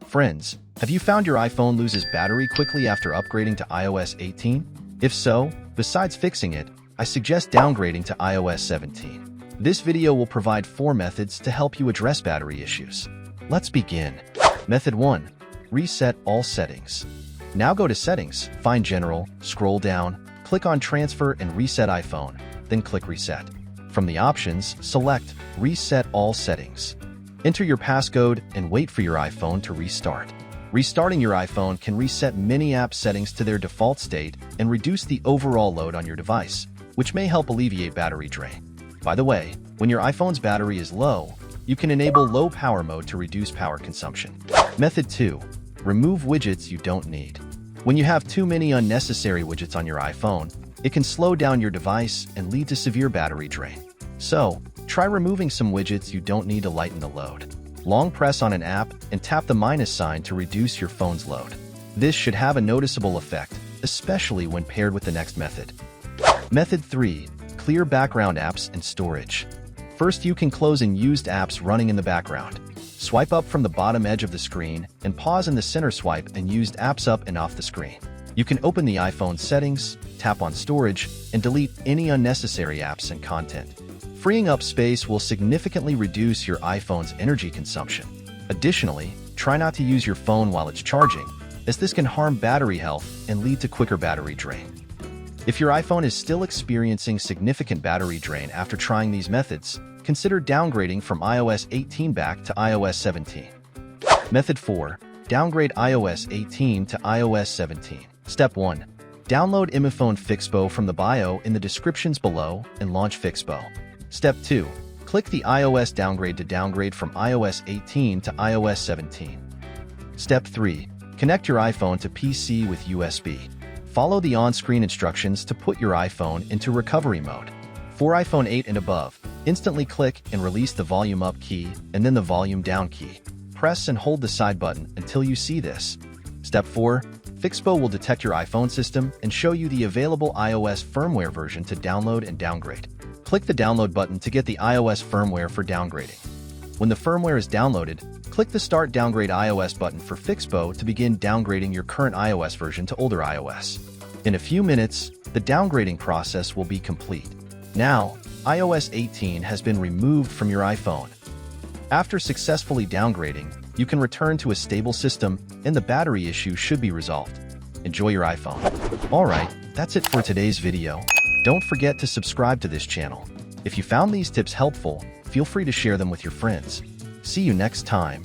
Friends, have you found your iPhone loses battery quickly after upgrading to iOS 18? If so, besides fixing it, I suggest downgrading to iOS 17. This video will provide 4 methods to help you address battery issues. Let's begin. Method 1. Reset all settings. Now go to Settings, find General, scroll down, click on Transfer and Reset iPhone, then click Reset. From the options, select Reset all settings. Enter your passcode and wait for your iPhone to restart. Restarting your iPhone can reset many app settings to their default state and reduce the overall load on your device, which may help alleviate battery drain. By the way, when your iPhone's battery is low, you can enable low power mode to reduce power consumption. Method 2. Remove widgets you don't need. When you have too many unnecessary widgets on your iPhone, it can slow down your device and lead to severe battery drain. So, try removing some widgets you don't need to lighten the load. Long press on an app and tap the minus sign to reduce your phone's load. This should have a noticeable effect, especially when paired with the next method. Method 3. Clear background apps and storage. First, you can close unused apps running in the background. Swipe up from the bottom edge of the screen and pause in the center swipe and used apps up and off the screen. You can open the iPhone settings, tap on storage, and delete any unnecessary apps and content. Freeing up space will significantly reduce your iPhone's energy consumption. Additionally, try not to use your phone while it's charging, as this can harm battery health and lead to quicker battery drain. If your iPhone is still experiencing significant battery drain after trying these methods, consider downgrading from iOS 18 back to iOS 17. Method 4. Downgrade iOS 18 to iOS 17. Step 1. Download iMyFone-Fixppo from the bio in the descriptions below and launch Fixppo. Step 2. Click the iOS downgrade to downgrade from iOS 18 to iOS 17. Step 3. Connect your iPhone to PC with USB. Follow the on-screen instructions to put your iPhone into recovery mode. For iPhone 8 and above, instantly click and release the volume up key and then the volume down key. Press and hold the side button until you see this. Step 4. Fixppo will detect your iPhone system and show you the available iOS firmware version to download and downgrade. Click the download button to get the iOS firmware for downgrading. When the firmware is downloaded, click the Start Downgrade iOS button for Fixppo to begin downgrading your current iOS version to older iOS. In a few minutes, the downgrading process will be complete. Now, iOS 18 has been removed from your iPhone. After successfully downgrading, you can return to a stable system and the battery issue should be resolved. Enjoy your iPhone. Alright, that's it for today's video. Don't forget to subscribe to this channel. If you found these tips helpful, feel free to share them with your friends. See you next time.